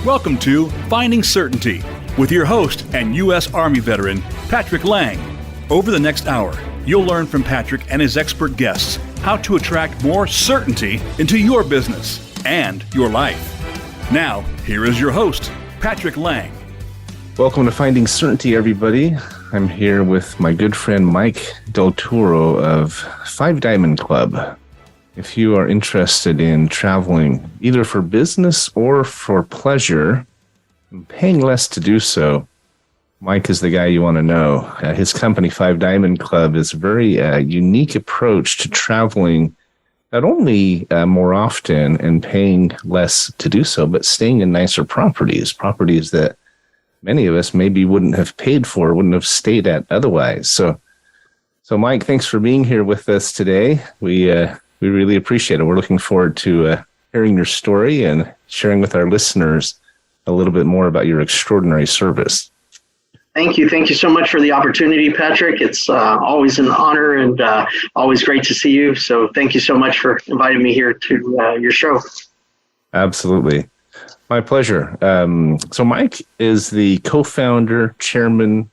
Welcome to Finding Certainty with your host and U.S. Army veteran, Patrick Laing. Over the next hour, you'll learn from Patrick and his expert guests how to attract more certainty into your business and your life. Now, here is your host, Patrick Laing. Welcome to Finding Certainty, everybody. I'm here with my good friend Mike Del Toro of Five Diamond Club. If you are interested in traveling either for business or for pleasure, and paying less to do so, Mike is the guy you want to know. His company, Five Diamond Club, is a very unique approach to traveling, not only more often and paying less to do so, but staying in nicer properties that many of us maybe wouldn't have paid for, wouldn't have stayed at otherwise. So Mike, thanks for being here with us today. We really appreciate it. We're looking forward to hearing your story and sharing with our listeners a little bit more about your extraordinary service. Thank you. Thank you so much for the opportunity, Patrick. It's always an honor and always great to see you. So thank you so much for inviting me here to your show. Absolutely. My pleasure. So Mike is the co-founder, chairman,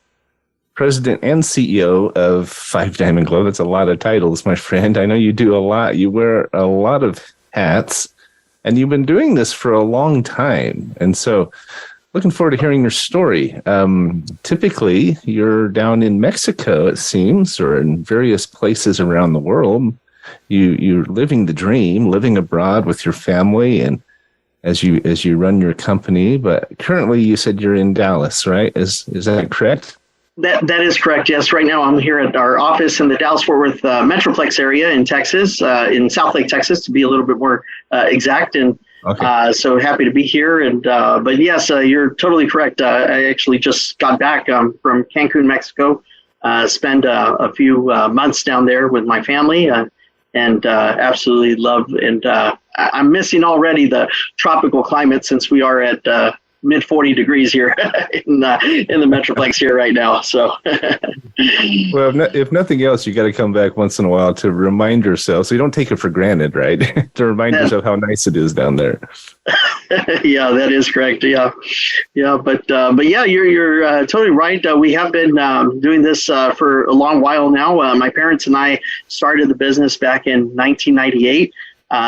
president, and CEO of Five Diamond Club. That's a lot of titles, my friend. I know you do a lot. You wear a lot of hats, and you've been doing this for a long time. And so looking forward to hearing your story. Typically, you're down in Mexico, it seems, or in various places around the world. You're living the dream, living abroad with your family, and as you run your company. But currently, you said you're in Dallas, right? Is that correct? That is correct. Yes. Right now, I'm here at our office in the Dallas-Fort Worth Metroplex area in Texas, in Southlake, Texas, to be a little bit more exact. And okay. So happy to be here. And but yes, you're totally correct. I actually just got back from Cancun, Mexico. Spent a few months down there with my family, and absolutely love. And I'm missing already the tropical climate since we are at mid 40 degrees here in the Metroplex here right now. So, well, if nothing else, you got to come back once in a while to remind yourself, so you don't take it for granted, right? To remind yourself how nice it is down there. Yeah, that is correct. Yeah. But yeah, you're totally right. We have been doing this for a long while now. My parents and I started the business back in 1998.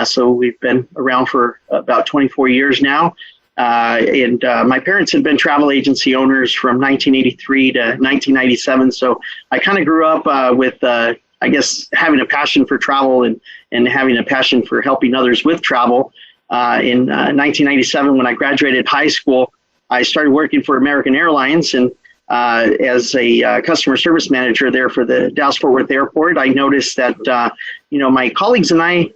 So we've been around for about 24 years now. And my parents had been travel agency owners from 1983 to 1997. So I kind of grew up with, I guess, having a passion for travel and having a passion for helping others with travel. In 1997, when I graduated high school, I started working for American Airlines and as a customer service manager there for the Dallas-Fort Worth Airport. I noticed that, my colleagues and I,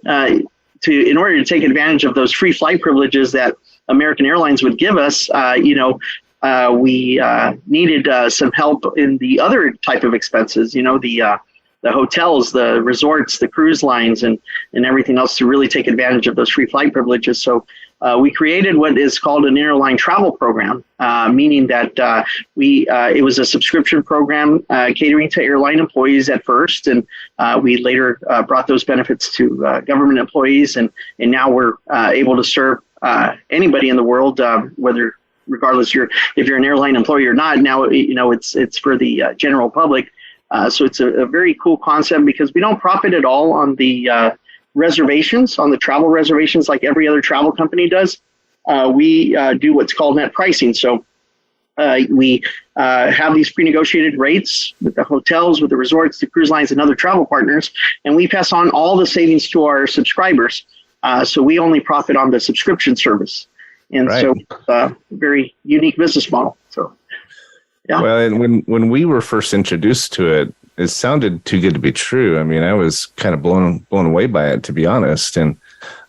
in order to take advantage of those free flight privileges that American Airlines would give us, we needed some help in the other type of expenses, the hotels, the resorts, the cruise lines, and everything else to really take advantage of those free flight privileges. So we created what is called an interline travel program, meaning that it was a subscription program catering to airline employees at first, and we later brought those benefits to government employees, and now we're able to serve anybody in the world, regardless if you're an airline employee or not. Now it's for the general public. So it's a very cool concept because we don't profit at all on the reservations, on the travel reservations like every other travel company does. We do what's called net pricing. So we have these pre-negotiated rates with the hotels, with the resorts, the cruise lines, and other travel partners, and we pass on all the savings to our subscribers. So we only profit on the subscription service. And right. So very unique business model. So, yeah. Well, and when we were first introduced to it, it sounded too good to be true. I mean, I was kind of blown away by it, to be honest. And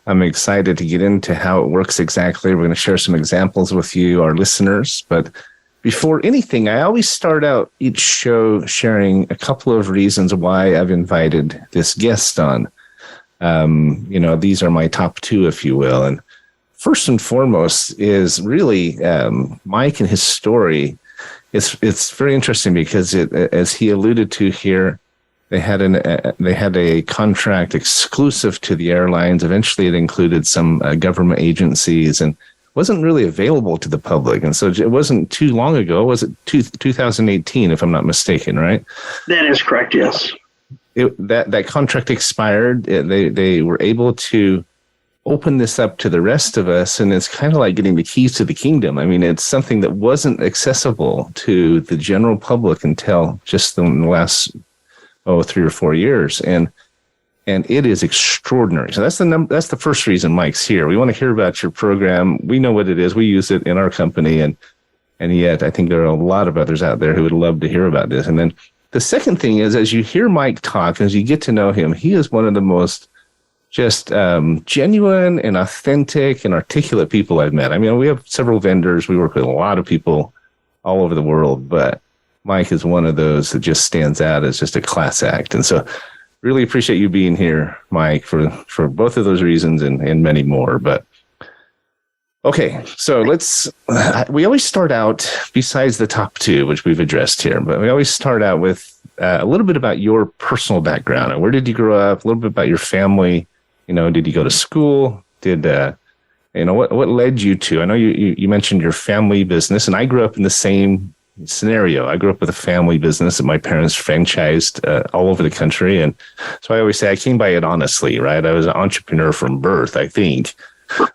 I'm excited to get into how it works exactly. We're going to share some examples with you, our listeners. But before anything, I always start out each show sharing a couple of reasons why I've invited this guest on. These are my top two, if you will. And first and foremost is really Mike and his story. It's very interesting because as he alluded to here, they had a contract exclusive to the airlines. Eventually, it included some government agencies, and wasn't really available to the public. And so it wasn't too long ago. Was it 2018, if I'm not mistaken, right? That is correct, yes. That contract expired. They were able to open this up to the rest of us, and it's kind of like getting the keys to the kingdom. I mean, it's something that wasn't accessible to the general public until just in the last 3 or 4 years, and it is extraordinary. So that's the first reason Mike's here. We want to hear about your program. We know what it is. We use it in our company, and yet I think there are a lot of others out there who would love to hear about this. And then the second thing is, as you hear Mike talk, as you get to know him, he is one of the most just genuine and authentic and articulate people I've met. I mean, we have several vendors. We work with a lot of people all over the world, but Mike is one of those that just stands out as just a class act. And so really appreciate you being here, Mike, for both of those reasons and many more. But okay, so we always start out, besides the top two, which we've addressed here, but we always start out with a little bit about your personal background. Where did you grow up? A little bit about your family. Did you go to school? What led you to? I know you mentioned your family business, and I grew up in the same scenario. I grew up with a family business that my parents franchised all over the country. And so I always say I came by it honestly, right? I was an entrepreneur from birth, I think,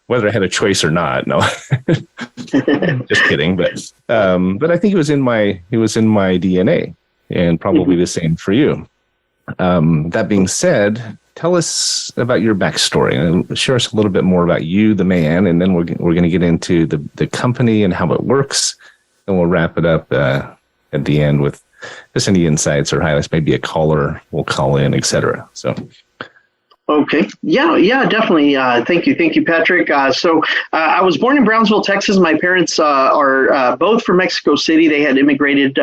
whether I had a choice or not. No, just kidding. But I think it was in my DNA, and probably the same for you. That being said, tell us about your backstory and share us a little bit more about you, the man, and then we're going to get into the company and how it works, and we'll wrap it up at the end with just any insights or highlights. Maybe a caller will call in, etc. So. Okay. Yeah, definitely. Thank you, Patrick. So I was born in Brownsville, Texas. My parents are both from Mexico City. They had immigrated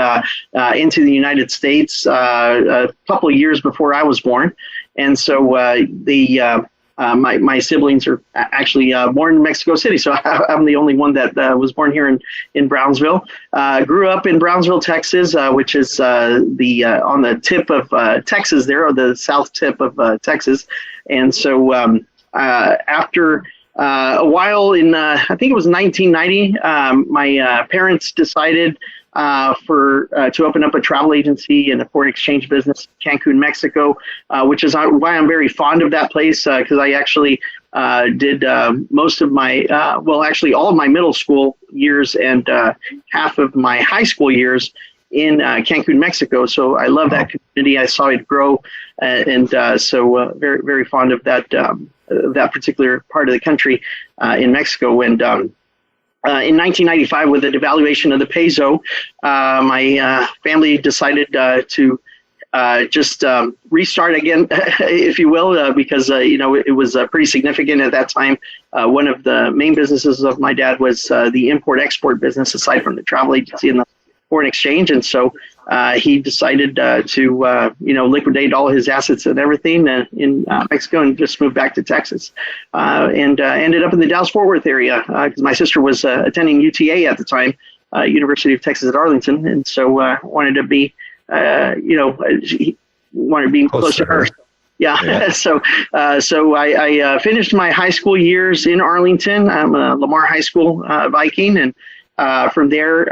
into the United States a couple of years before I was born. And so my siblings are actually born in Mexico City. So I'm the only one that was born here in Brownsville. Grew up in Brownsville, Texas, which is on the tip of Texas there, or the south tip of Texas. And so after a while in, I think it was 1990, my parents decided to open up a travel agency and a foreign exchange business in Cancun, Mexico, which is why I'm very fond of that place, because I actually did most of my, actually all of my middle school years and half of my high school years in Cancun, Mexico. So I love that community. I saw it grow, and so very, very fond of that particular part of the country in Mexico. And in 1995, with the devaluation of the peso, my family decided to just restart again, if you will, because it was pretty significant at that time. One of the main businesses of my dad was the import-export business, aside from the travel agency and the foreign exchange. And so he decided to liquidate all his assets and everything in Mexico and just moved back to Texas, and ended up in the Dallas-Fort Worth area because my sister was attending UTA at the time, University of Texas at Arlington, and so wanted to be she wanted to be close to her. Yeah. So I finished my high school years in Arlington. I'm a Lamar High School Viking, and from there,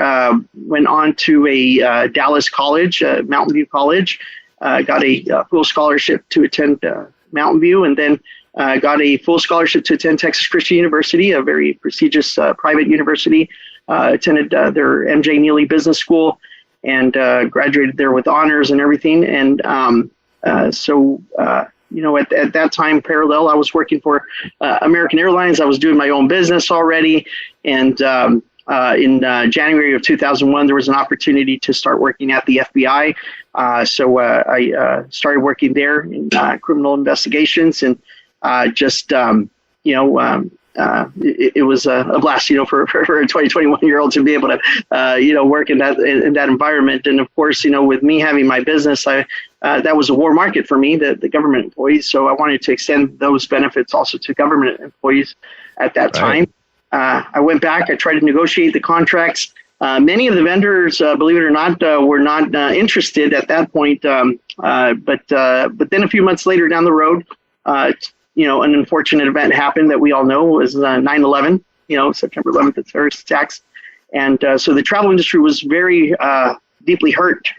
went on to a Dallas college, Mountain View College, got a full scholarship to attend Mountain View, and then got a full scholarship to attend Texas Christian University, a very prestigious private university. Attended their MJ Neely Business School and graduated there with honors and everything. And so at that time, parallel, I was working for American Airlines. I was doing my own business already, and in January of 2001, there was an opportunity to start working at the FBI. So I started working there in criminal investigations, and it was a blast, for a 21-year-old to be able to, work in that environment. And of course, with me having my business, that was a war market for me, the government employees. So I wanted to extend those benefits also to government employees at that time. I went back, I tried to negotiate the contracts. Many of the vendors, believe it or not, were not interested at that point. But then a few months later down the road, an unfortunate event happened that we all know was 9/11. September 11th, the terrorist attacks. And so the travel industry was very deeply hurt,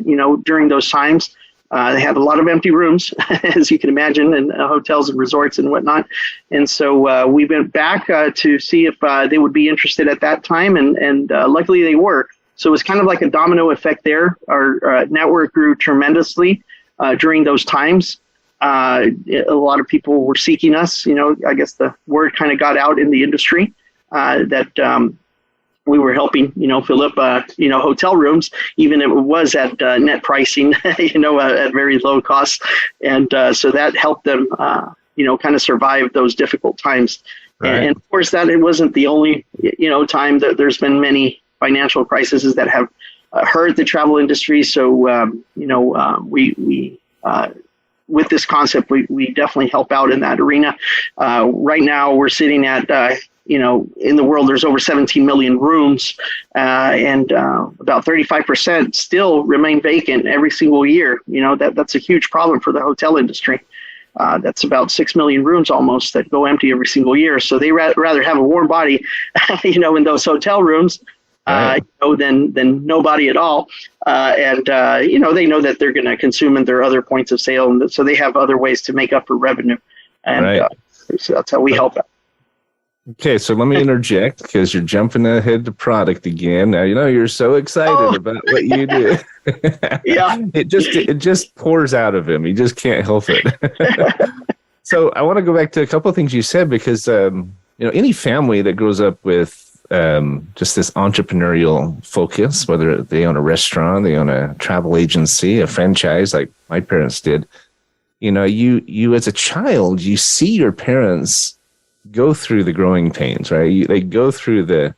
during those times. They had a lot of empty rooms, as you can imagine, in hotels and resorts and whatnot. And so we went back to see if they would be interested at that time, and luckily they were. So it was kind of like a domino effect there. Our network grew tremendously during those times. A lot of people were seeking us. I guess the word kind of got out in the industry that we were helping, fill up, hotel rooms, even if it was at net pricing, at very low cost. And so that helped them, kind of survive those difficult times. Right. And of course, that it wasn't the only, time that there's been many financial crises that have hurt the travel industry. So, we with this concept, we definitely help out in that arena. Right now, we're sitting at, in the world, there's over 17 million rooms, and about 35% still remain vacant every single year. That's a huge problem for the hotel industry. That's about 6 million rooms almost that go empty every single year. So they rather have a warm body, in those hotel rooms, right. Than nobody at all. And they know that they're going to consume in their other points of sale. And so they have other ways to make up for revenue. And right. So that's how we help out. Okay, so let me interject because you're jumping ahead to product again. Now, you're so excited about what you do. Yeah. It just pours out of him. He just can't help it. So I want to go back to a couple of things you said because, any family that grows up with just this entrepreneurial focus, whether they own a restaurant, they own a travel agency, a franchise like my parents did, you as a child, you see your parents go through the growing pains, right? They go through the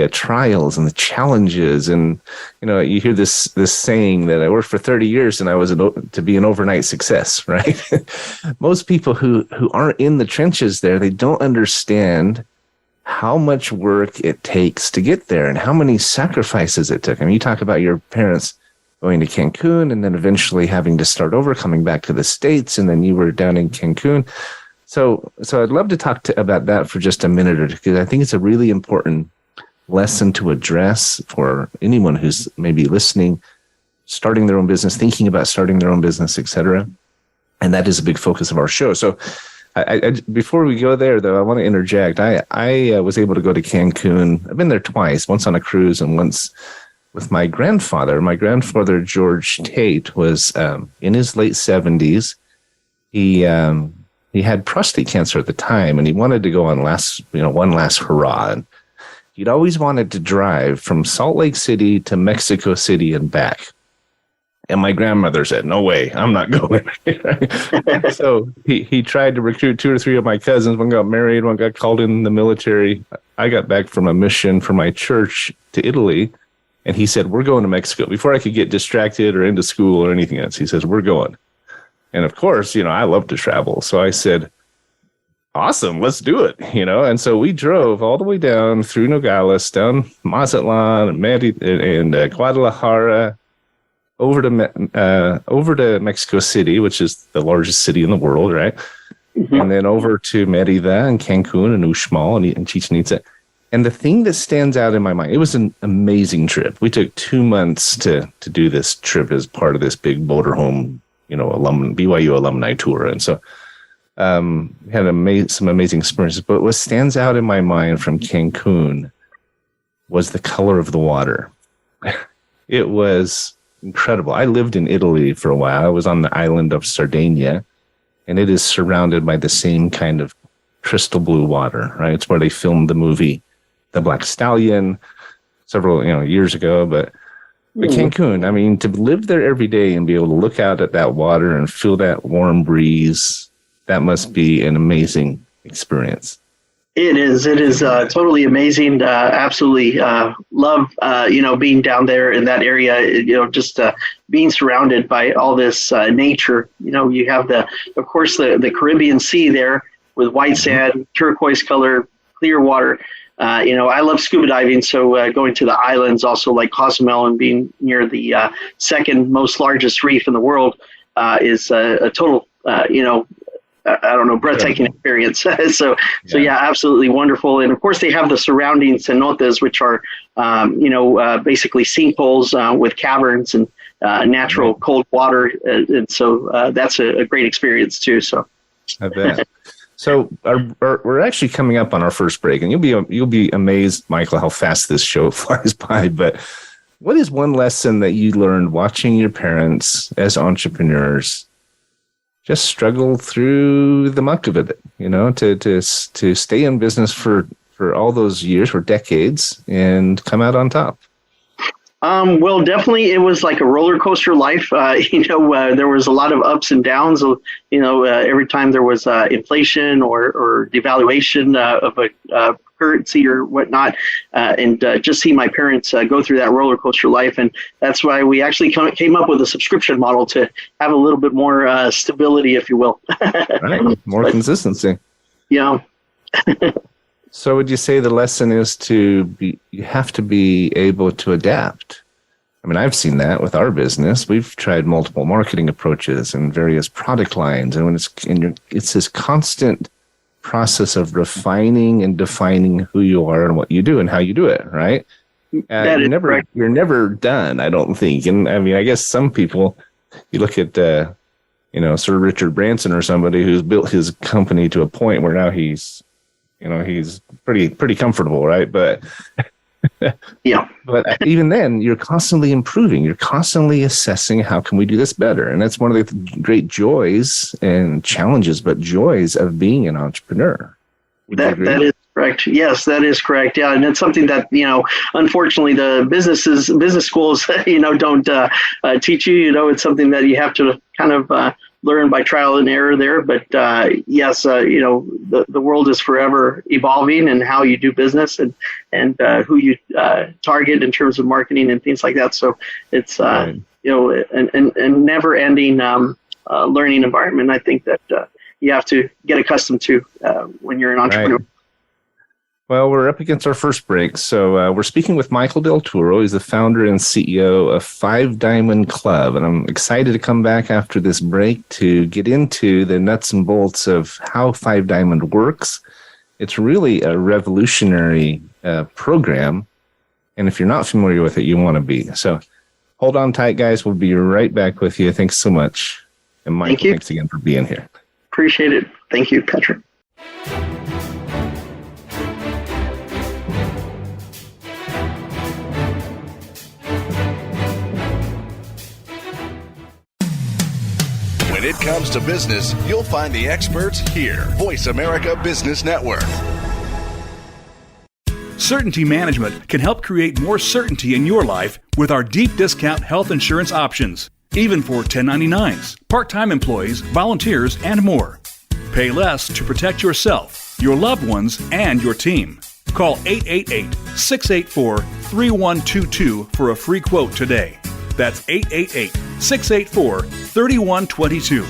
trials and the challenges, and you hear this saying that I worked for 30 years and I was to be an overnight success, right? Most people who aren't in the trenches there, they don't understand how much work it takes to get there and how many sacrifices it took. I mean, you talk about your parents going to Cancun and then eventually having to start over, coming back to the States, and then you were down in Cancun. So I'd love to talk about that for just a minute or two, because I think it's a really important lesson to address for anyone who's maybe listening, starting their own business, thinking about starting their own business, etc. And that is a big focus of our show. So I before we go there, though, I want to interject. I was able to go to Cancun. I've been there twice, once on a cruise and once with my grandfather. My grandfather, George Tate, was in his late 70s. He had prostate cancer at the time, and he wanted to go on one last hurrah. And he'd always wanted to drive from Salt Lake City to Mexico City and back. And my grandmother said, "No way, I'm not going." So he tried to recruit 2 or 3 of my cousins. One got married, one got called in the military. I got back from a mission for my church to Italy, and he said, "We're going to Mexico." Before I could get distracted or into school or anything else, he says, "We're going." And of course, I love to travel. So I said, "Awesome, let's do it." And so we drove all the way down through Nogales, down Mazatlan and Guadalajara, over to Mexico City, which is the largest city in the world, right? Mm-hmm. And then over to Merida and Cancun and Uxmal and Chichen Itza. And the thing that stands out in my mind, it was an amazing trip. We took 2 months to do this trip as part of this big motorhome BYU alumni tour. And so we had some amazing experiences. But what stands out in my mind from Cancun was the color of the water. It was incredible. I lived in Italy for a while. I was on the island of Sardinia, and it is surrounded by the same kind of crystal blue water, right? It's where they filmed the movie The Black Stallion several years ago. But Cancun, I mean, to live there every day and be able to look out at that water and feel that warm breeze, that must be an amazing experience. It is totally amazing. Absolutely love, being down there in that area, just being surrounded by all this nature. You have of course, the Caribbean Sea there with white sand, turquoise color, clear water. I love scuba diving, so going to the islands also like Cozumel and being near the second most largest reef in the world is a total, I don't know, breathtaking experience. So yeah, absolutely wonderful. And of course, they have the surrounding cenotes, which are, basically sinkholes with caverns and natural cold water. And so that's a great experience too. So I bet. So we're actually coming up on our first break, and you'll be amazed, Michael, how fast this show flies by. But what is one lesson that you learned watching your parents as entrepreneurs just struggle through the muck of it, to stay in business for all those years, for decades, and come out on top? Well, definitely, it was like a roller coaster life. There was a lot of ups and downs. Every time there was inflation or devaluation of a currency or whatnot, and just see my parents go through that roller coaster life. And that's why we actually came up with a subscription model to have a little bit more stability, if you will. Right, more consistency. Yeah. So would you say the lesson is you have to be able to adapt? I mean, I've seen that with our business. We've tried multiple marketing approaches and various product lines. And it's this constant process of refining and defining who you are and what you do and how you do it, right? You're never done, I don't think. And I mean, I guess some people, you look at, Sir Richard Branson or somebody who's built his company to a point where now he's pretty comfortable, right? But yeah. But even then, you're constantly improving. You're constantly assessing how can we do this better, and that's one of the great joys and challenges, but joys of being an entrepreneur. That is correct. Yes, that is correct. Yeah, and it's something that unfortunately, the business schools don't teach you. It's something that you have to kind of learn by trial and error there. But yes, the world is forever evolving, and how you do business and who you target in terms of marketing and things like that. So it's a never ending learning environment. I think that you have to get accustomed to when you're an entrepreneur. Right. Well, we're up against our first break. So we're speaking with Michael Del Toro. He's the founder and CEO of Five Diamond Club. And I'm excited to come back after this break to get into the nuts and bolts of how Five Diamond works. It's really a revolutionary program. And if you're not familiar with it, you want to be. So hold on tight, guys. We'll be right back with you. Thanks so much. And Michael, thanks again for being here. Appreciate it. Thank you, Patrick. When it comes to business, you'll find the experts here. Voice America Business Network. Certainty Management can help create more certainty in your life with our deep discount health insurance options, even for 1099s, part-time employees, volunteers, and more. Pay less to protect yourself, your loved ones, and your team. Call 888-684-3122 for a free quote today. That's 888-684-3122.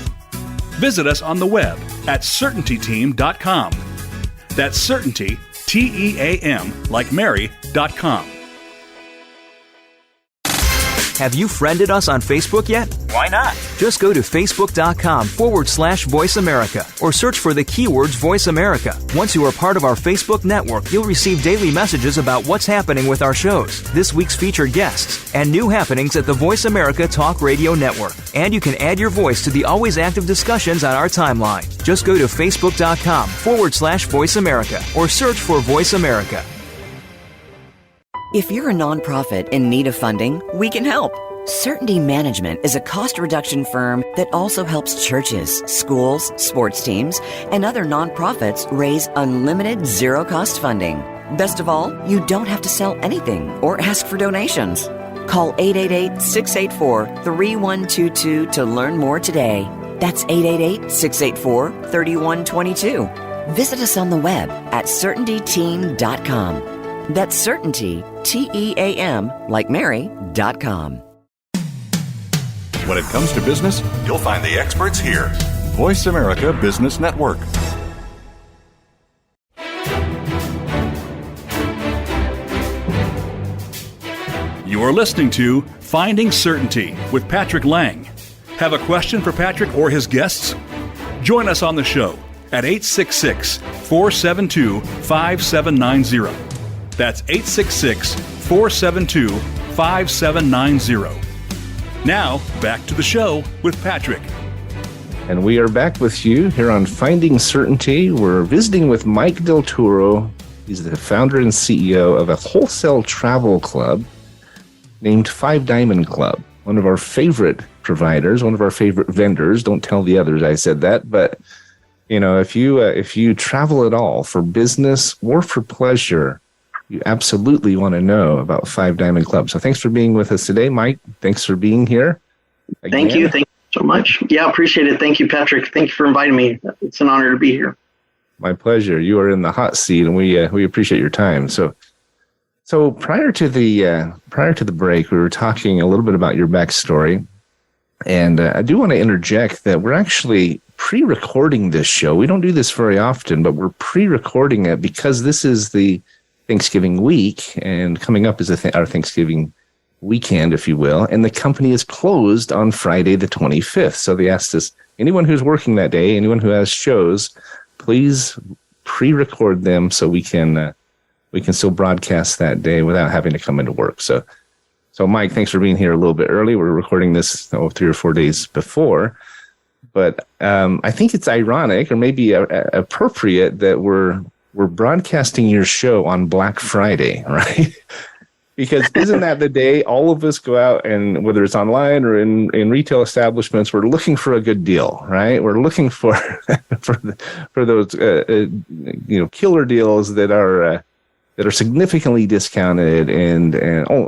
Visit us on the web at CertaintyTeam.com. That's Certainty, T-E-A-M, like Mary.com. Have you friended us on Facebook yet? Why not? Just go to Facebook.com/Voice America or search for the keywords Voice America. Once you are part of our Facebook network, you'll receive daily messages about what's happening with our shows, this week's featured guests, and new happenings at the Voice America Talk Radio Network. And you can add your voice to the always active discussions on our timeline. Just go to Facebook.com/Voice America or search for Voice America. If you're a nonprofit in need of funding, we can help. Certainty Management is a cost reduction firm that also helps churches, schools, sports teams, and other nonprofits raise unlimited zero-cost funding. Best of all, you don't have to sell anything or ask for donations. Call 888-684-3122 to learn more today. That's 888-684-3122. Visit us on the web at CertaintyTeam.com. That's Certainty, T-E-A-M, like Mary.com. When it comes to business, you'll find the experts here. Voice America Business Network. You are listening to Finding Certainty with Patrick Laing. Have a question for Patrick or his guests? Join us on the show at 866-472-5790. That's 866-472-5790. Now, back to the show with Patrick. And we are back with you here on Finding Certainty. We're visiting with Mike Del Toro. He's the founder and CEO of a wholesale travel club named Five Diamond Club, one of our favorite providers, one of our favorite vendors. Don't tell the others I said that, but if you travel at all for business or for pleasure, you absolutely want to know about Five Diamond Club. So thanks for being with us today, Mike. Thanks for being here. Again. Thank you. Thank you so much. Yeah, appreciate it. Thank you, Patrick. Thank you for inviting me. It's an honor to be here. My pleasure. You are in the hot seat, and we appreciate your time. So prior to the break, we were talking a little bit about your backstory, and I do want to interject that we're actually pre-recording this show. We don't do this very often, but we're pre-recording it because this is the Thanksgiving week, and coming up is our Thanksgiving weekend, if you will, and the company is closed on Friday the 25th. So they asked us, anyone who's working that day, anyone who has shows, please pre-record them so we can still broadcast that day without having to come into work. So Mike, thanks for being here a little bit early. We're recording this 3 or 4 days before, but I think it's ironic or maybe appropriate that we're broadcasting your show on Black Friday, right? Because isn't that the day all of us go out, and whether it's online or in retail establishments, we're looking for a good deal, right? We're looking for for those killer deals that are significantly discounted and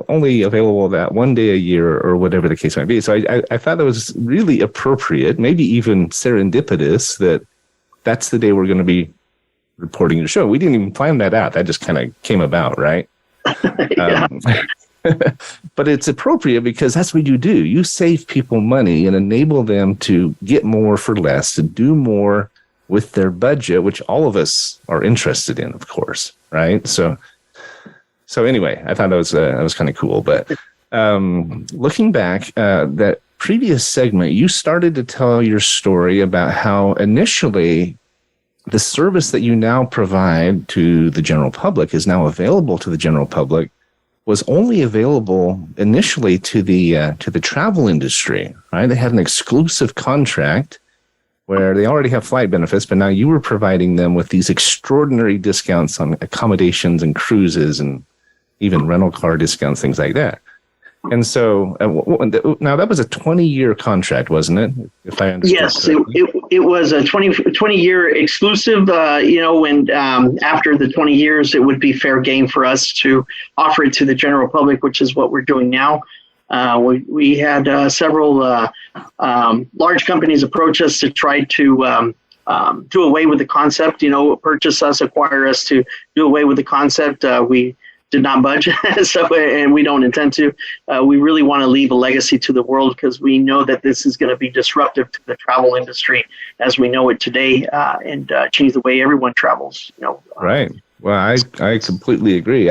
only available that one day a year or whatever the case might be. So I thought it was really appropriate, maybe even serendipitous, that's the day we're going to be reporting your show. We didn't even plan that out. That just kind of came about, right? Yeah. But it's appropriate because that's what you do. You save people money and enable them to get more for less, to do more with their budget, which all of us are interested in, of course, right? So anyway, I thought that was kind of cool. But looking back, that previous segment, you started to tell your story about how initially the service that you now provide to the general public is now available to the general public was only available initially to the travel industry, right? They had an exclusive contract where they already have flight benefits, but now you were providing them with these extraordinary discounts on accommodations and cruises and even rental car discounts, things like that. And so now that was a 20-year contract, wasn't it? If I understand. Yes, it was a 20-year exclusive, and after the 20 years, it would be fair game for us to offer it to the general public, which is what we're doing now. We had several large companies approach us to try to do away with the concept, purchase us, acquire us, to do away with the concept. We did not budge, and we don't intend to. We really want to leave a legacy to the world because we know that this is going to be disruptive to the travel industry as we know it today, and change the way everyone travels. Right. Well, I completely agree.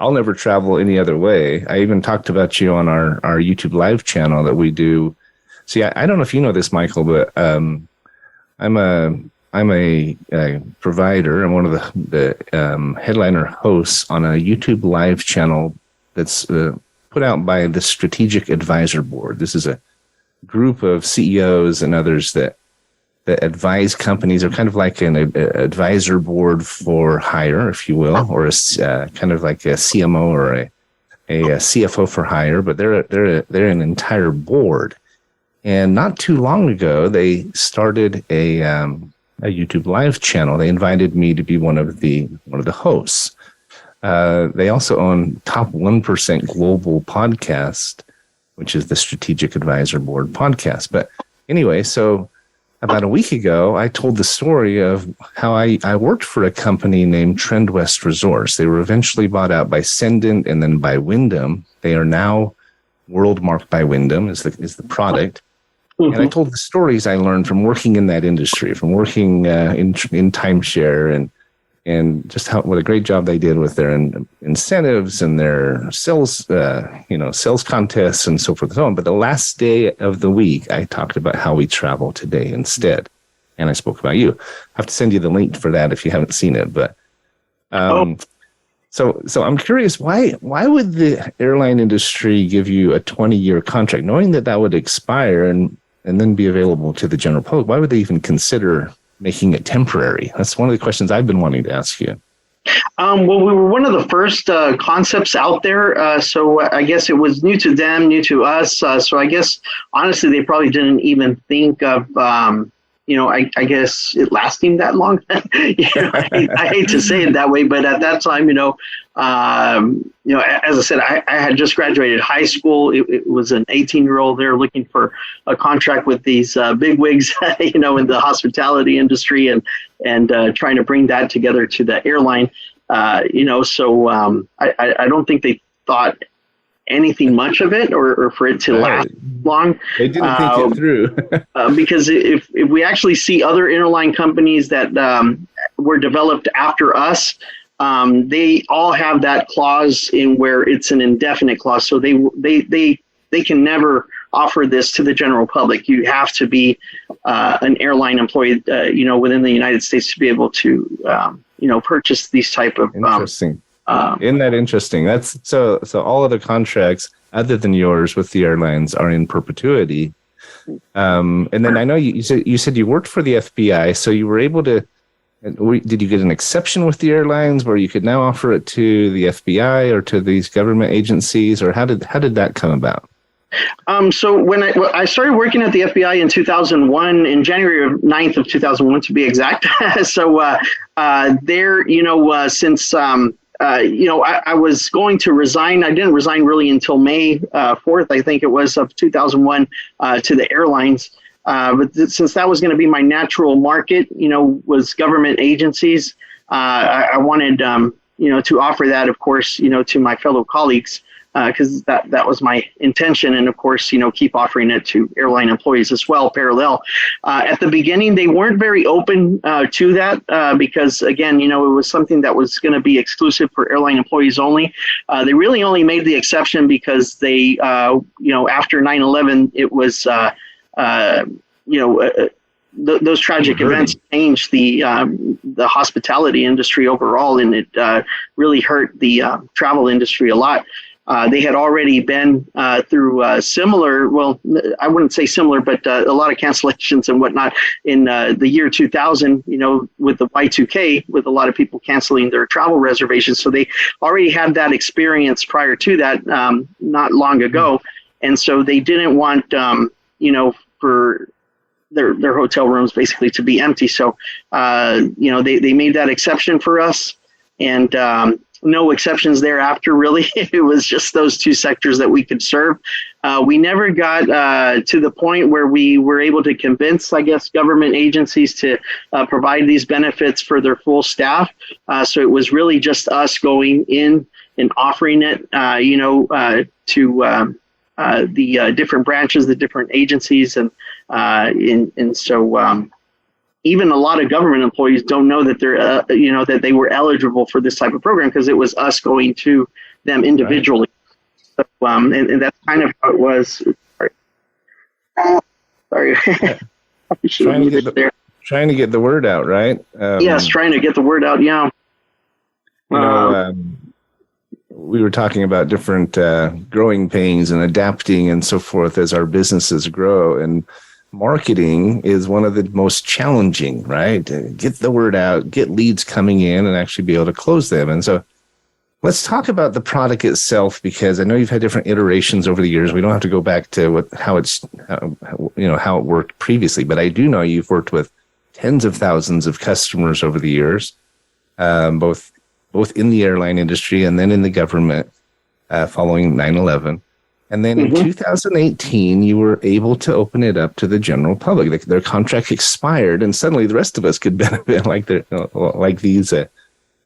I'll never travel any other way. I even talked about you on our YouTube live channel that we do. See, I don't know if you know this, Michael, but I'm a provider. I'm one of the headliner hosts on a YouTube live channel that's put out by the Strategic Advisor Board. This is a group of CEOs and others that advise companies. Are kind of like an advisor board for hire, if you will, or a kind of like a CMO or a CFO for hire. But they're an entire board. And not too long ago, they started a YouTube live channel. They invited me to be one of the hosts. They also own Top 1% Global Podcast, which is the Strategic Advisor Board podcast. But anyway, so about a week ago, I told the story of how I worked for a company named Trend West Resorts. They were eventually bought out by Cendant and then by Wyndham. They are now World Marked by Wyndham is the product. Mm-hmm. And I told the stories I learned from working in that industry, from working in timeshare, and just what a great job they did with their incentives and their sales, sales contests and so forth and so on. But the last day of the week, I talked about how we travel today instead. and I spoke about you. I have to send you the link for that if you haven't seen it. But so I'm curious, why would the airline industry give you a 20-year contract, knowing that would expire and then be available to the general public? Why would they even consider making it temporary? That's one of the questions I've been wanting to ask you. Well, we were one of the first concepts out there, so I guess it was new to them, new to us. So I guess, honestly, they probably didn't even think of, I guess it lasting that long. I hate to say it that way, but at that time, as I said, I had just graduated high school. It was an 18-year-old there looking for a contract with these big wigs, in the hospitality industry and trying to bring that together to the airline. So I don't think they thought anything much of it or for it to last long. They didn't think it through. Because if we actually see other airline companies that were developed after us, they all have that clause in where it's an indefinite clause. So they can never offer this to the general public. You have to be an airline employee, within the United States to be able to, purchase these type of. Interesting. Isn't that interesting? That's so all of the contracts other than yours with the airlines are in perpetuity. And then I know you said you worked for the FBI, so you were able to. Did you get an exception with the airlines where you could now offer it to the FBI or to these government agencies, or how did that come about? So when I started working at the FBI in 2001, in January 9th of 2001 to be exact. So since I was going to resign. I didn't resign really until May 4th, I think it was, of 2001 to the airlines. But since that was going to be my natural market, was government agencies, I wanted, to offer that, of course, to my fellow colleagues, because that was my intention. And of course, keep offering it to airline employees as well, parallel. At the beginning, they weren't very open to that because, again, it was something that was going to be exclusive for airline employees only. They really only made the exception because they, after 9/11, it was, those tragic events changed the hospitality industry overall, and it really hurt the travel industry a lot. They had already been through similar, well, I wouldn't say similar, but a lot of cancellations and whatnot in the year 2000, with the Y2K, with a lot of people canceling their travel reservations. So they already had that experience prior to that, not long ago. And so they didn't want, for their hotel rooms basically to be empty. So, they made that exception for us, and no exceptions thereafter, really. It was just those two sectors that we could serve. We never got to the point where we were able to convince, I guess, government agencies to provide these benefits for their full staff. So it was really just us going in and offering it, to the different branches, the different agencies, and so even a lot of government employees don't know that they're that they were eligible for this type of program because it was us going to them individually. Right. So, and that's kind of how it was. Sorry. Trying to get the word out, right? Yes, trying to get the word out. Yeah. We were talking about different growing pains and adapting and so forth as our businesses grow, and marketing is one of the most challenging, right? Get the word out, get leads coming in, and actually be able to close them. And so let's talk about the product itself, because I know you've had different iterations over the years. We don't have to go back to how it worked previously, but I do know you've worked with tens of thousands of customers over the years, both in the airline industry and then in the government following 9/11. And then in 2018, you were able to open it up to the general public. Their contract expired, and suddenly the rest of us could benefit like these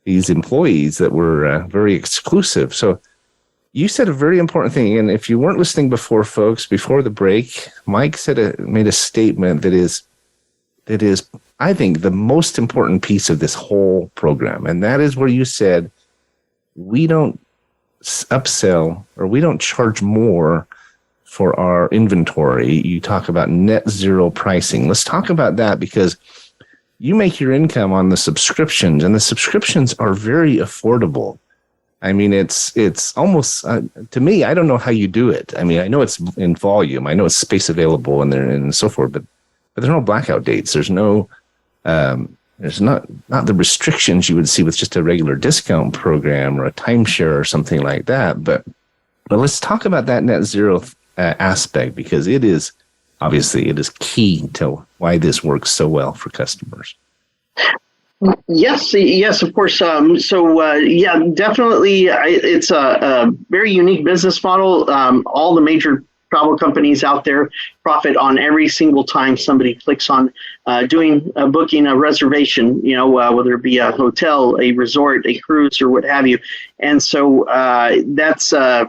employees that were very exclusive. So you said a very important thing. And if you weren't listening before, folks, before the break, Mike made a statement that is, I think, the most important piece of this whole program. And that is where you said, we don't upsell, or we don't charge more for our inventory. You talk about net zero pricing. Let's talk about that, because you make your income on the subscriptions, and the subscriptions are very affordable. I mean, it's almost, to me, I don't know how you do it. I mean, I know it's in volume. I know it's space available and so forth, but there's no blackout dates. There's no, there's not the restrictions you would see with just a regular discount program or a timeshare or something like that. But let's talk about that net zero aspect, because it is key to why this works so well for customers. Yes, of course. Definitely, it's a very unique business model. All the major travel companies out there profit on every single time somebody clicks on booking a reservation, whether it be a hotel, a resort, a cruise, or what have you. And so that's the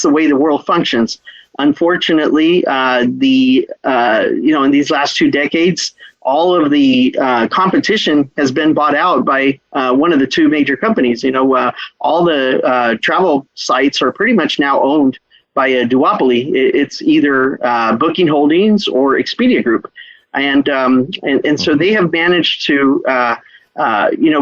way the world functions. Unfortunately, in these last 2 decades, all of the competition has been bought out by one of the two major companies. All the travel sites are pretty much now owned by a duopoly. It's either Booking Holdings or Expedia Group, and so they have managed to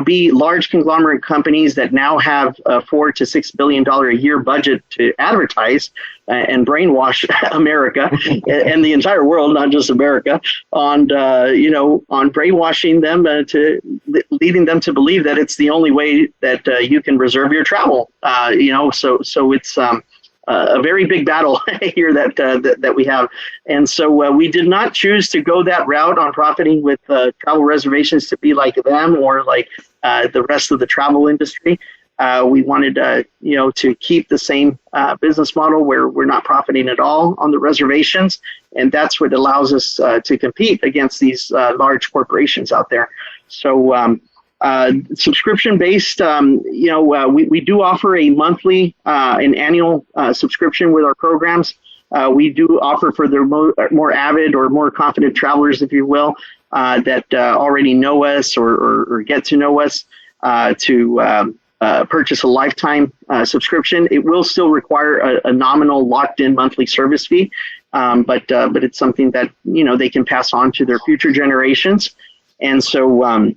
be large conglomerate companies that now have a $4 to $6 billion a year budget to advertise and brainwash America and the entire world, not just America, on brainwashing them to leading them to believe that it's the only way that you can reserve your travel. So it's a very big battle here that we have. And so we did not choose to go that route on profiting with travel reservations to be like them or like the rest of the travel industry. We wanted to keep the same business model where we're not profiting at all on the reservations. And that's what allows us to compete against these large corporations out there. So subscription-based, we do offer a monthly and annual subscription with our programs. We do offer for the more avid or more confident travelers, if you will, that already know us or get to know us to purchase a lifetime subscription. It will still require a nominal locked-in monthly service fee, but it's something that they can pass on to their future generations. And so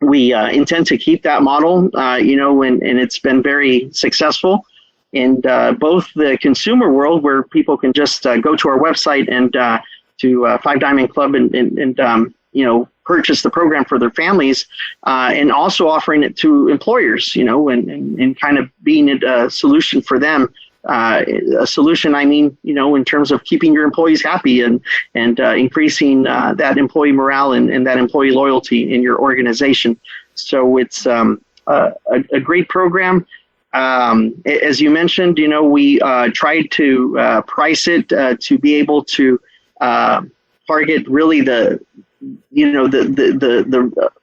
we intend to keep that model, and it's been very successful in both the consumer world, where people can just go to our website and to Five Diamond Club and purchase the program for their families, and also offering it to employers, and kind of being a solution for them. A solution, in terms of keeping your employees happy and increasing that employee morale and that employee loyalty in your organization. So it's a great program. As you mentioned, we tried to price it to be able to target really the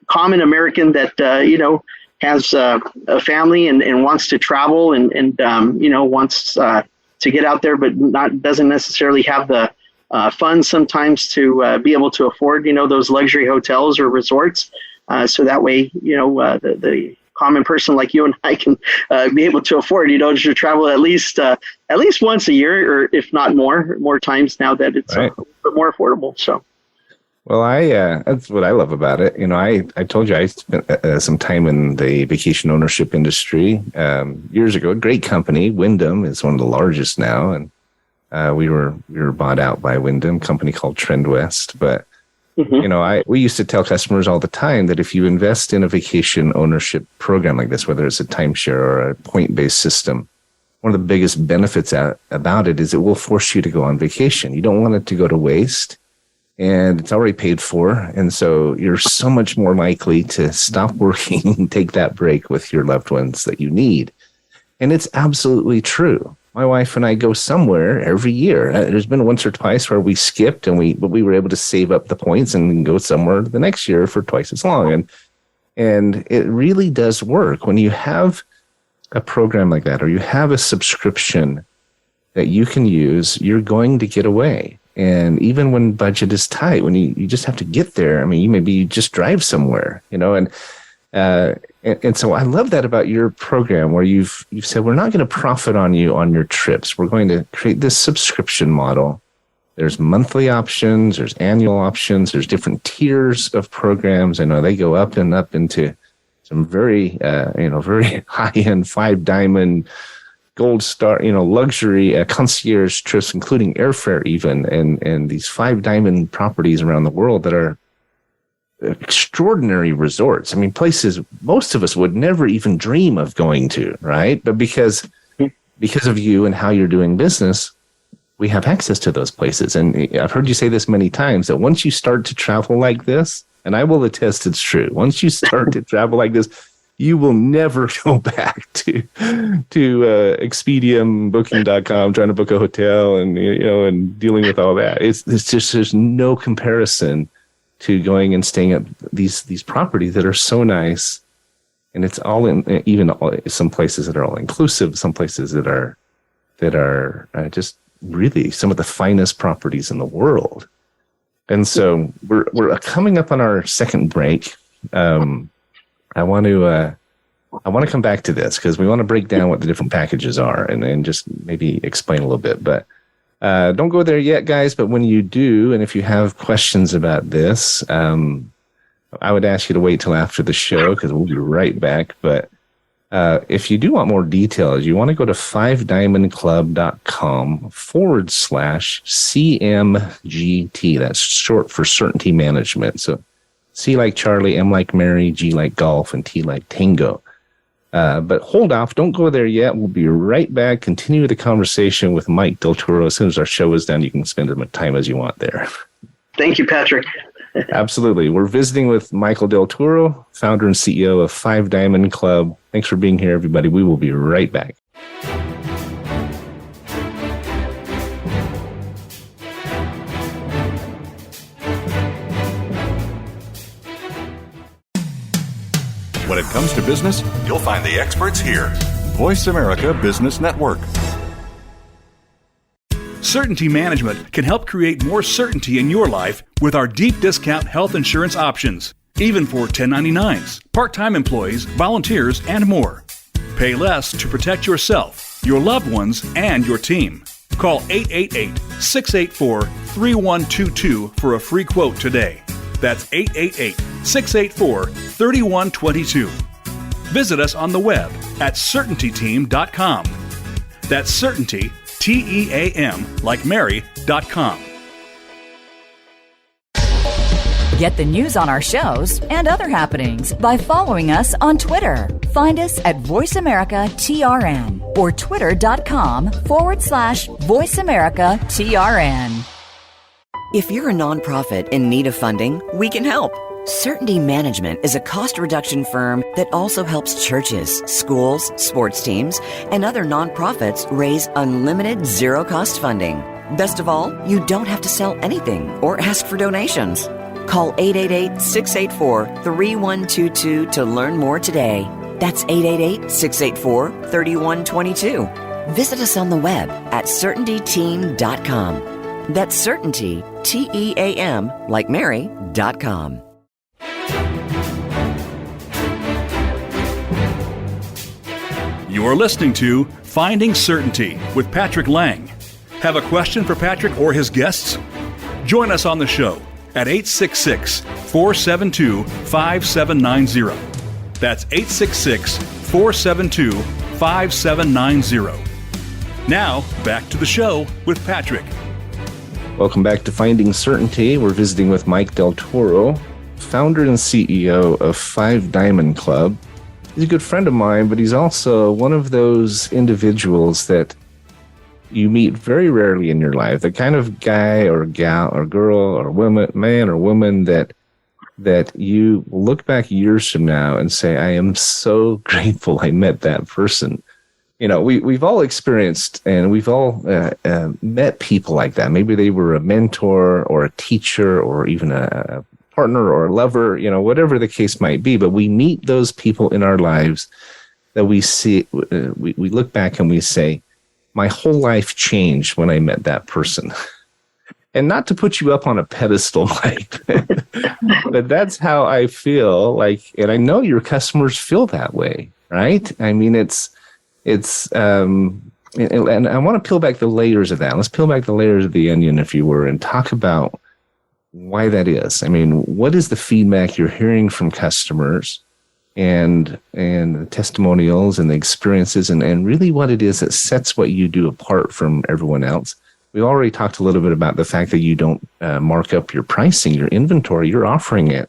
common American that has a family and wants to travel and wants to get out there, but doesn't necessarily have the funds sometimes to be able to afford those luxury hotels or resorts. So that way the common person like you and I can be able to afford to travel at least once a year, or if not more times now that it's right. a bit more affordable. So. Well, that's what I love about it. I told you I spent some time in the vacation ownership industry years ago. A great company, Wyndham, is one of the largest now, and we were bought out by Wyndham, a company called TrendWest. But we used to tell customers all the time that if you invest in a vacation ownership program like this, whether it's a timeshare or a point-based system, one of the biggest benefits about it is it will force you to go on vacation. You don't want it to go to waste. And it's already paid for. And so you're so much more likely to stop working and take that break with your loved ones that you need. And it's absolutely true. My wife and I go somewhere every year. There's been once or twice where we skipped but we were able to save up the points and go somewhere the next year for twice as long. And it really does work when you have a program like that, or you have a subscription that you can use, you're going to get away. And even when budget is tight, when you just have to get there, you just drive somewhere, and And so I love that about your program, where you've said, we're not going to profit on you on your trips. We're going to create this subscription model. There's monthly options, there's annual options, there's different tiers of programs. I know they go up and up into some very, very high-end 5-diamond, gold star, luxury concierge trips, including airfare even, and these 5-diamond properties around the world that are extraordinary resorts. I mean, places most of us would never even dream of going to, right? But because of you and how you're doing business, we have access to those places. And I've heard you say this many times, that once you start to travel like this, and I will attest it's true, once you start to travel like this, you will never go back to Expedia and Booking.com trying to book a hotel and dealing with all that. It's just, there's no comparison to going and staying at these properties that are so nice. And it's all in, even some places that are all inclusive, some places that are just really some of the finest properties in the world. And so we're coming up on our second break. I want to come back to this because we want to break down what the different packages are and just maybe explain a little bit. But don't go there yet, guys. But when you do, and if you have questions about this, I would ask you to wait till after the show because we'll be right back. But if you do want more details, you want to go to 5diamondclub.com/CMGT. That's short for certainty management. So C like Charlie, M like Mary, G like golf, and T like tango. But hold off. Don't go there yet. We'll be right back. Continue the conversation with Mike Del Toro. As soon as our show is done, you can spend as much time as you want there. Thank you, Patrick. Absolutely. We're visiting with Michael Del Toro, founder and CEO of 5 Diamond Club. Thanks for being here, everybody. We will be right back. When it comes to business, you'll find the experts here. Voice America Business Network. Certainty Management can help create more certainty in your life with our deep discount health insurance options, even for 1099s, part-time employees, volunteers, and more. Pay less to protect yourself, your loved ones, and your team. Call 888-684-3122 for a free quote today. That's 888-684-3122. Visit us on the web at CertaintyTeam.com. That's Certainty, Team, like Mary.com. Get the news on our shows and other happenings by following us on Twitter. Find us at VoiceAmericaTRN or twitter.com/VoiceAmericaTRN. If you're a nonprofit in need of funding, we can help. Certainty Management is a cost reduction firm that also helps churches, schools, sports teams, and other nonprofits raise unlimited zero-cost funding. Best of all, you don't have to sell anything or ask for donations. Call 888-684-3122 to learn more today. That's 888-684-3122. Visit us on the web at CertaintyTeam.com. That's Certainty, Team, like Mary.com. You are listening to Finding Certainty with Patrick Laing. Have a question for Patrick or his guests? Join us on the show at 866-472-5790. That's 866-472-5790. Now, back to the show with Patrick. Welcome back to Finding Certainty. We're visiting with Mike Del Toro, founder and CEO of 5 Diamond Club. He's a good friend of mine, but he's also one of those individuals that you meet very rarely in your life. The kind of guy or gal or girl or woman, man or woman that you will look back years from now and say, I am so grateful I met that person. You know, we've all experienced and we've all met people like that. Maybe they were a mentor or a teacher or even a partner or a lover, you know, whatever the case might be. But we meet those people in our lives that we see, we look back and we say, my whole life changed when I met that person. And not to put you up on a pedestal, Mike, but that's how I feel like, and I know your customers feel that way, right? I mean, and I want to peel back the layers of that. Let's peel back the layers of the onion, if you were, and talk about why that is. I mean, what is the feedback you're hearing from customers and the testimonials and the experiences and really what it is that sets what you do apart from everyone else? We already talked a little bit about the fact that you don't mark up your pricing, your inventory. You're offering it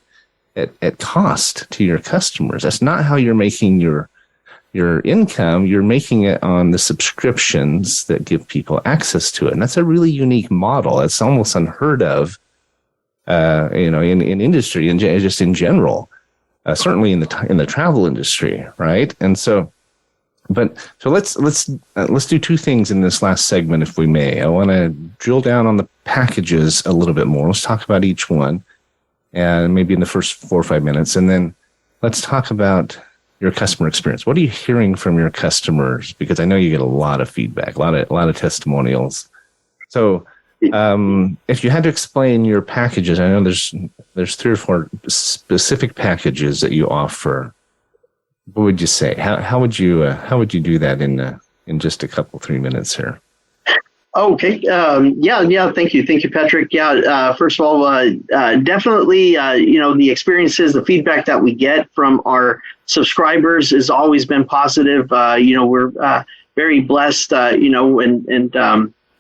at cost to your customers. That's not how you're making your income. You're making it on the subscriptions that give people access to it. And that's a really unique model. It's almost unheard of, in industry and just in general, certainly in the travel industry, right? And so let's do two things in this last segment, if we may. I want to drill down on the packages a little bit more. Let's talk about each one, and maybe in the first 4 or 5 minutes, and then let's talk about your customer experience. What are you hearing from your customers? Because I know you get a lot of feedback, a lot of testimonials. So, if you had to explain your packages, I know there's 3 or 4 specific packages that you offer. What would you say? How would you do that in just a couple 3 minutes here? Okay. Yeah. Thank you, Patrick. Yeah. First of all, definitely, the experiences, the feedback that we get from our subscribers has always been positive. We're very blessed, and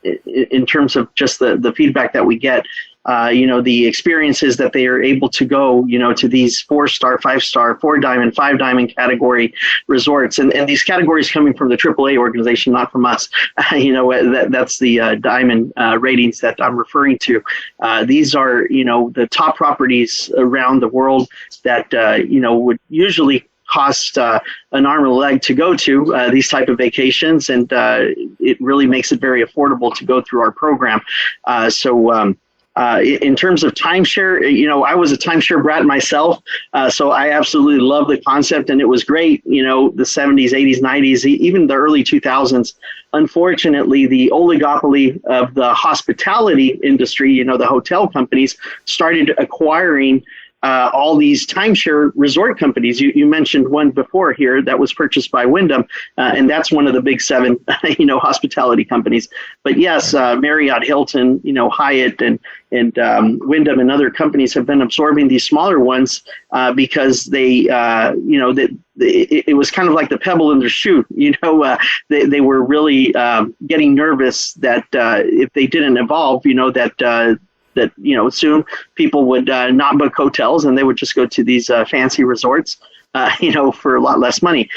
in terms of just the feedback that we get, the experiences that they are able to go, to these 4-star, 5-star, 4-diamond, 5-diamond category resorts. And these categories coming from the AAA organization, not from us. That's the diamond ratings that I'm referring to. These are, the top properties around the world that, would usually cost an arm and a leg to go to these type of vacations. And it really makes it very affordable to go through our program. In terms of timeshare, I was a timeshare brat myself, so I absolutely love the concept, and it was great, the 70s, 80s, 90s, even the early 2000s. Unfortunately, the oligopoly of the hospitality industry, the hotel companies, started acquiring all these timeshare resort companies. You mentioned one before here that was purchased by Wyndham, and that's one of the big 7, hospitality companies. But yes, Marriott, Hilton, Hyatt, and Wyndham and other companies have been absorbing these smaller ones because they, it was kind of like the pebble in their shoe. They were really getting nervous that if they didn't evolve, that soon people would not book hotels and they would just go to these fancy resorts, for a lot less money.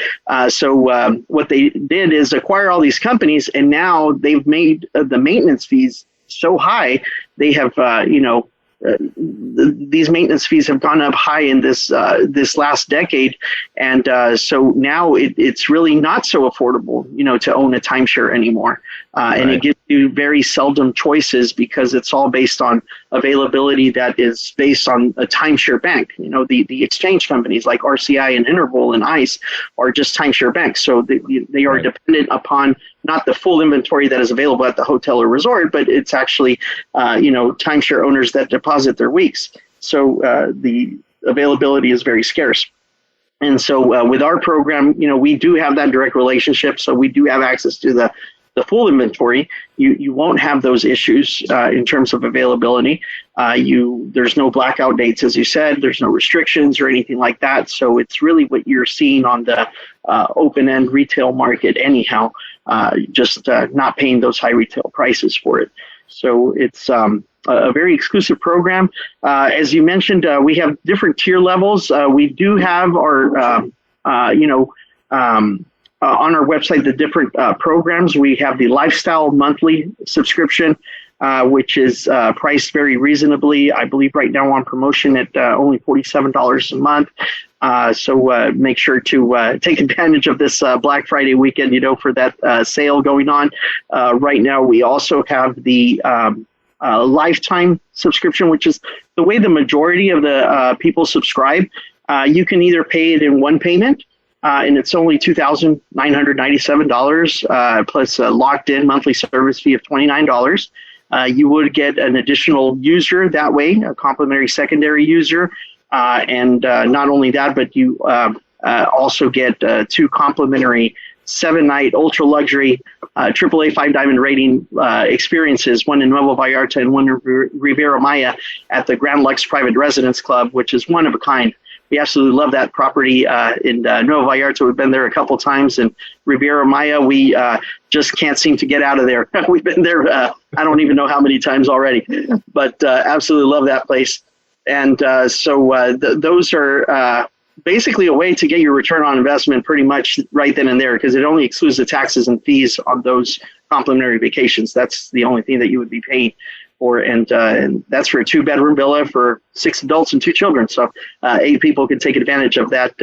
So what they did is acquire all these companies, and now they've made the maintenance fees so high. They have, these maintenance fees have gone up high in this last decade, and so now it's really not so affordable, to own a timeshare anymore. Right. And it gives you very seldom choices because it's all based on availability that is based on a timeshare bank. The exchange companies like RCI and Interval and ICE are just timeshare banks, so they are dependent upon not the full inventory that is available at the hotel or resort, but it's actually timeshare owners that deposit their weeks. So the availability is very scarce. And so with our program, we do have that direct relationship. So we do have access to the full inventory. You won't have those issues in terms of availability. There's no blackout dates, as you said. There's no restrictions or anything like that. So it's really what you're seeing on the open-end retail market anyhow, just not paying those high retail prices for it. So it's a very exclusive program. As you mentioned, we have different tier levels. We do have our, on our website, the different programs. We have the lifestyle monthly subscription, which is priced very reasonably. I believe right now on promotion at only $47 a month. So make sure to take advantage of this Black Friday weekend, for that sale going on. Right now, we also have the lifetime subscription, which is the way the majority of the people subscribe. You can either pay it in one payment, and it's only $2,997 plus a locked-in monthly service fee of $29. you would get an additional user that way, a complimentary secondary user. And not only that, but you also get 2 complimentary 7-night ultra luxury AAA 5-diamond rating experiences, one in Nuevo Vallarta and one in Riviera Maya at the Grand Lux Private Residence Club, which is one of a kind. We absolutely love that property in Nuevo Vallarta. We've been there a couple times. And Riviera Maya, we just can't seem to get out of there. We've been there, I don't even know how many times already, but absolutely love that place. And those are basically a way to get your return on investment pretty much right then and there, because it only excludes the taxes and fees on those complimentary vacations. That's the only thing that you would be paying for. And that's for a 2-bedroom villa for 6 adults and 2 children. So 8 people can take advantage of that,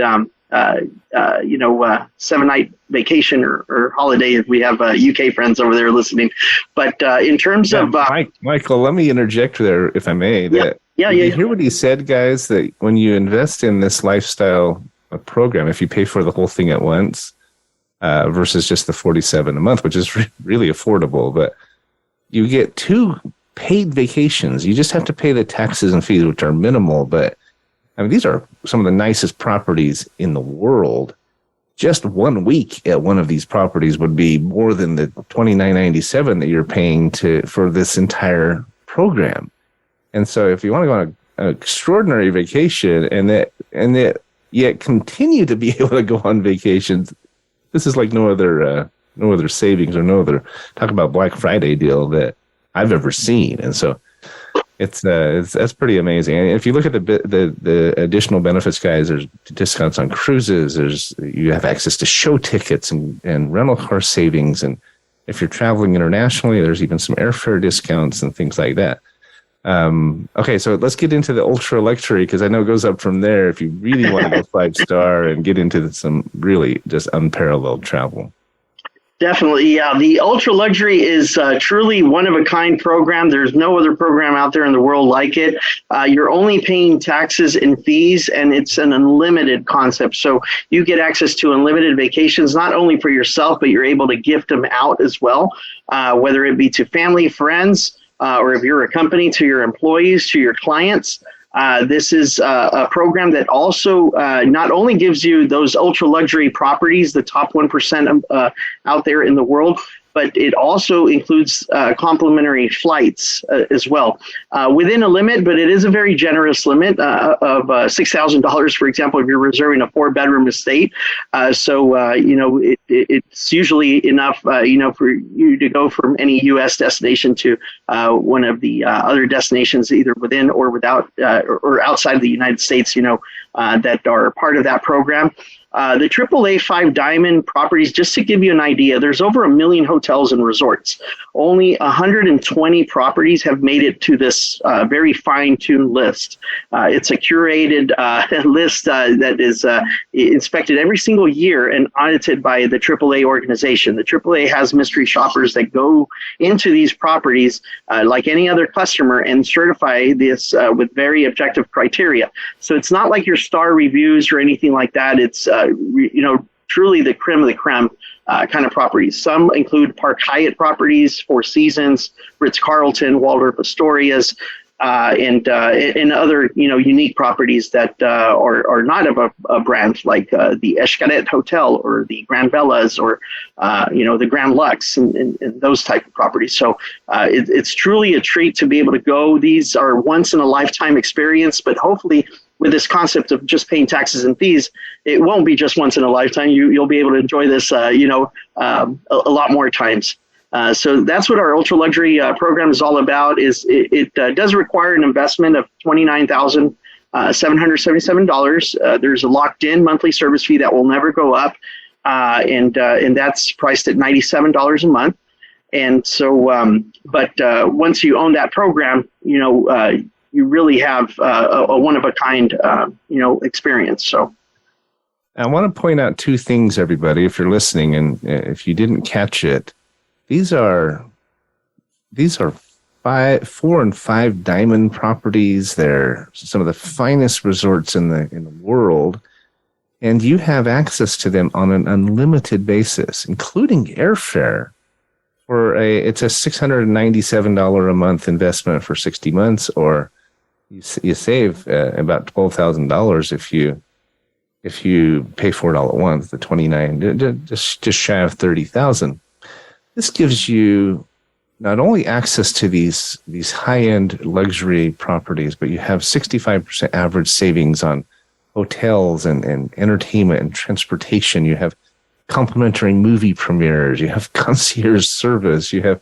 7-night vacation or holiday if we have UK friends over there listening. But in terms of... Michael, let me interject there, if I may. Yeah. You hear what he said, guys, that when you invest in this lifestyle program, if you pay for the whole thing at once versus just the $47 a month, which is really affordable, but you get 2 paid vacations. You just have to pay the taxes and fees, which are minimal, but I mean, these are some of the nicest properties in the world. Just 1 week at one of these properties would be more than the $29.97 that you're paying for this entire program. And so if you want to go on an extraordinary vacation and yet continue to be able to go on vacations, this is like no other savings or no other talk about Black Friday deal that I've ever seen. And so that's pretty amazing. And if you look at the additional benefits, guys, there's discounts on cruises. You have access to show tickets and rental car savings. And if you're traveling internationally, there's even some airfare discounts and things like that. Okay, so let's get into the ultra luxury, because I know it goes up from there if you really want to go 5-star and get into some really just unparalleled travel. Definitely, yeah. The ultra luxury is truly one-of-a-kind program. There's no other program out there in the world like it. You're only paying taxes and fees, and it's an unlimited concept. So you get access to unlimited vacations, not only for yourself, but you're able to gift them out as well, whether it be to family, friends, or if you're a company, to your employees, to your clients. This is a program that also not only gives you those ultra luxury properties, the top 1% out there in the world, but it also includes complimentary flights as well, within a limit, but it is a very generous limit of $6,000, for example, if you're reserving a 4-bedroom estate. It's usually enough, for you to go from any U.S. destination to one of the other destinations, either within or without or outside of the United States, that are part of that program. The AAA 5-diamond properties, just to give you an idea, there's over 1 million hotels and resorts. Only 120 properties have made it to this very fine-tuned list. It's a curated list that is inspected every single year and audited by the AAA organization. The AAA has mystery shoppers that go into these properties like any other customer and certify this with very objective criteria. So it's not like your star reviews or anything like that. It's truly the creme of the creme kind of properties. Some include Park Hyatt properties, Four Seasons, Ritz-Carlton, Waldorf Astorias, and other unique properties that are not of a brand, like the Xcaret Hotel or the Grand Velas or the Grand Lux and those type of properties. So it's truly a treat to be able to go. These are once in a lifetime experience, but hopefully with this concept of just paying taxes and fees, it won't be just once in a lifetime. You'll be able to enjoy this, a lot more times. So that's what our ultra luxury program is all about. It does require an investment of $29,777. There's a locked in monthly service fee that will never go up, and that's priced at $97 a month. And so, once you own that program, you really have a one-of-a-kind, experience. So I want to point out 2 things, everybody, if you're listening, and if you didn't catch it. These are 4 and 5 diamond properties. They're some of the finest resorts in the world, and you have access to them on an unlimited basis, including airfare It's a $697 a month investment for 60 months, or you save about $12,000 if you pay for it all at once. The 29, just shy of 30,000. This gives you not only access to these high-end luxury properties, but you have 65% average savings on hotels and entertainment and transportation. You have complimentary movie premieres. You have concierge service. You have,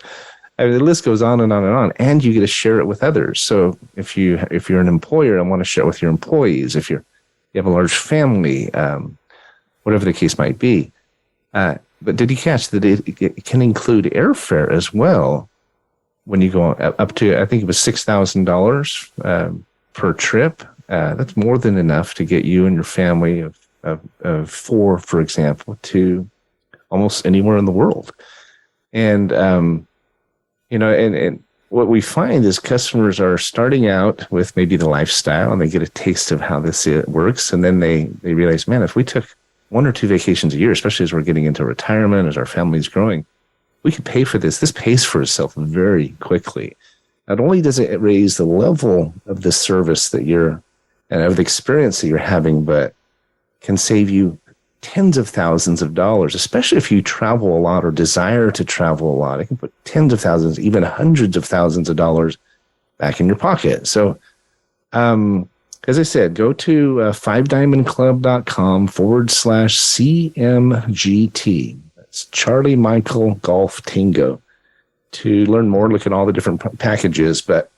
the list goes on and on and on. And you get to share it with others. So if you're an employer and want to share it with your employees, if you have a large family, whatever the case might be. But did you catch that it can include airfare as well when you go up to, I think it was $6,000 per trip? That's more than enough to get you and your family of four, for example, to almost anywhere in the world. And, and what we find is customers are starting out with maybe the lifestyle, and they get a taste of how this works. And then they realize, man, if we took 1 or 2 vacations a year, especially as we're getting into retirement, as our family's growing, we could pay for this. This pays for itself very quickly. Not only does it raise the level of the service that you're, and of the experience that you're having, but can save you tens of thousands of dollars, especially if you travel a lot or desire to travel a lot. It can put tens of thousands, even hundreds of thousands of dollars back in your pocket. So, as I said, go to 5diamondclub.com/CMGT. That's Charlie Michael Golf Tango to learn more, look at all the different packages. But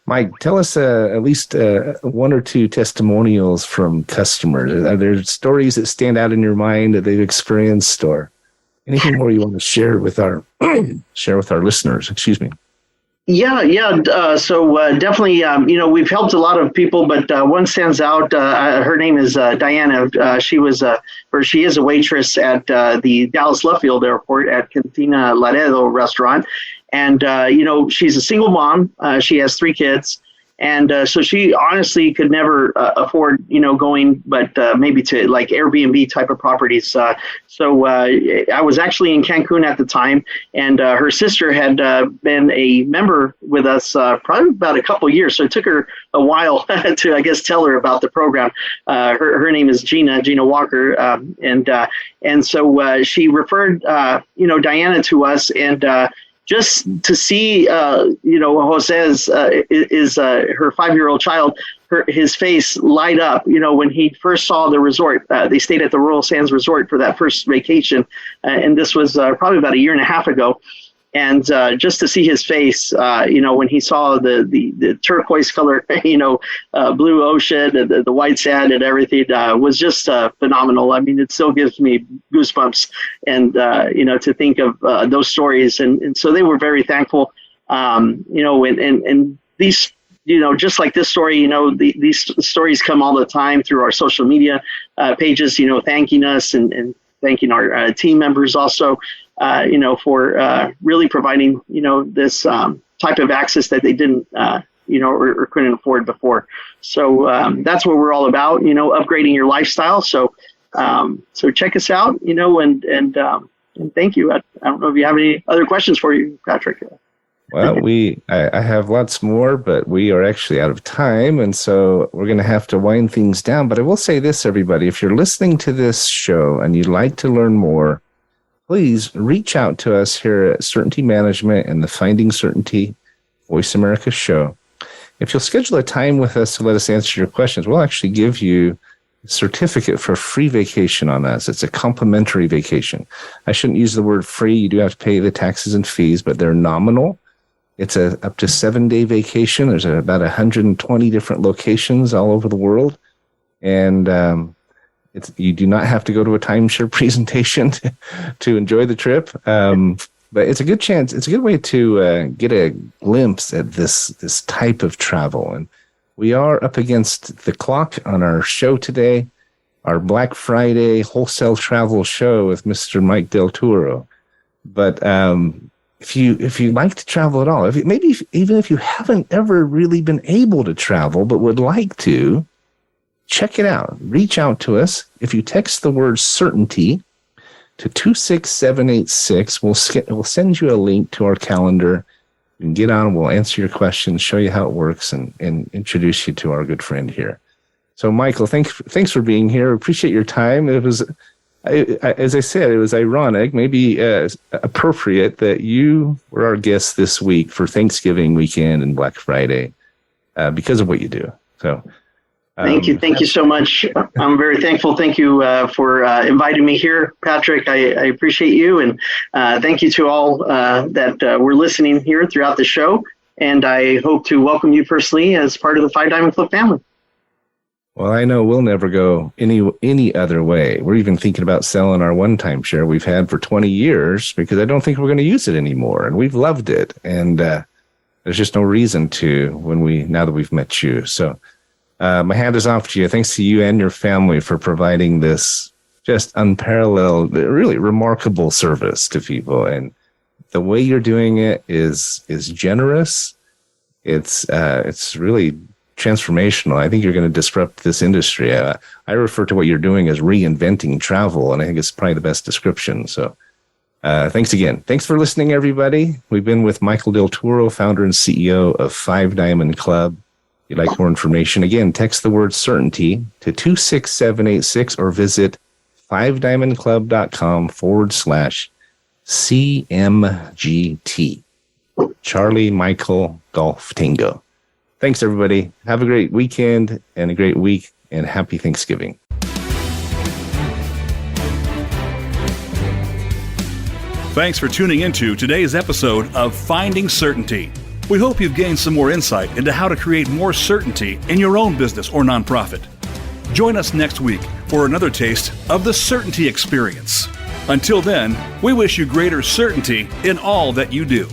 Mike, tell us at least 1 or 2 testimonials from customers. Are there stories that stand out in your mind that they've experienced, or anything more you want to share with our listeners? Excuse me. Yeah. So definitely, we've helped a lot of people, but one stands out. Her name is Diana. She is a waitress at the Dallas Love Field Airport at Cantina Laredo restaurant. And, she's a single mom. She has 3 kids. And so she honestly could never afford, going, but maybe to like Airbnb type of properties. So I was actually in Cancun at the time, and her sister had been a member with us probably about a couple years. So it took her a while to, I guess, tell her about the program. Her name is Gina Walker. And so she referred, Diana to us, and just to see, Jose's is her 5-year-old child, his face light up, when he first saw the resort. They stayed at the Royal Sands Resort for that first vacation. And this was probably about 1.5 years ago. And just to see his face, when he saw the turquoise color, blue ocean and the white sand and everything, was just phenomenal. I mean, it still gives me goosebumps, and to think of those stories. And so they were very thankful, and these, just like this story, these stories come all the time through our social media pages, thanking us and thanking our team members also. For really providing, this type of access that they didn't, or couldn't afford before. So that's what we're all about, upgrading your lifestyle. So check us out, and thank you. I don't know if you have any other questions for you, Patrick. Well, I have lots more, but we are actually out of time. And so we're going to have to wind things down. But I will say this, everybody, if you're listening to this show and you'd like to learn more, please reach out to us here at Certainty Management and the Finding Certainty Voice America show. If you'll schedule a time with us to let us answer your questions, we'll actually give you a certificate for a free vacation on us. It's a complimentary vacation. I shouldn't use the word free. You do have to pay the taxes and fees, but they're nominal. It's a up to 7-day vacation. There's about 120 different locations all over the world. And you do not have to go to a timeshare presentation to enjoy the trip. But it's a good chance. It's a good way to get a glimpse at this type of travel. And we are up against the clock on our show today, our Black Friday wholesale travel show with Mr. Mike Del Toro. But if you like to travel at all, even if you haven't ever really been able to travel but would like to, check it out. Reach out to us. If you text the word certainty to 26786. We'll send you a link to our calendar. You can get on, we'll answer your questions, show you how it works, and introduce you to our good friend here. So, Michael, thanks for being here. Appreciate your time. It was, as I said, it was ironic, maybe appropriate that you were our guest this week for Thanksgiving weekend and Black Friday because of what you do. So, thank you so much. I'm very thankful. Thank you for inviting me here, Patrick. I appreciate you, and thank you to all that were listening here throughout the show. And I hope to welcome you personally as part of the Five Diamond Club family. Well, I know we'll never go any other way. We're even thinking about selling our one-time share we've had for 20 years because I don't think we're going to use it anymore, and we've loved it. And there's just no reason to now that we've met you. So. My hand is off to you. Thanks to you and your family for providing this just unparalleled, really remarkable service to people. And the way you're doing it is generous. It's really transformational. I think you're going to disrupt this industry. I refer to what you're doing as reinventing travel, and I think it's probably the best description. So thanks again. Thanks for listening, everybody. We've been with Michael Del Toro, founder and CEO of Five Diamond Club. If you'd like more information, again, text the word certainty to 26786 or visit FiveDiamondClub.com/CMGT. Charlie Michael Golf Tango. Thanks, everybody. Have a great weekend and a great week, and happy Thanksgiving. Thanks for tuning into today's episode of Finding Certainty. We hope you've gained some more insight into how to create more certainty in your own business or nonprofit. Join us next week for another taste of the Certainty Experience. Until then, we wish you greater certainty in all that you do.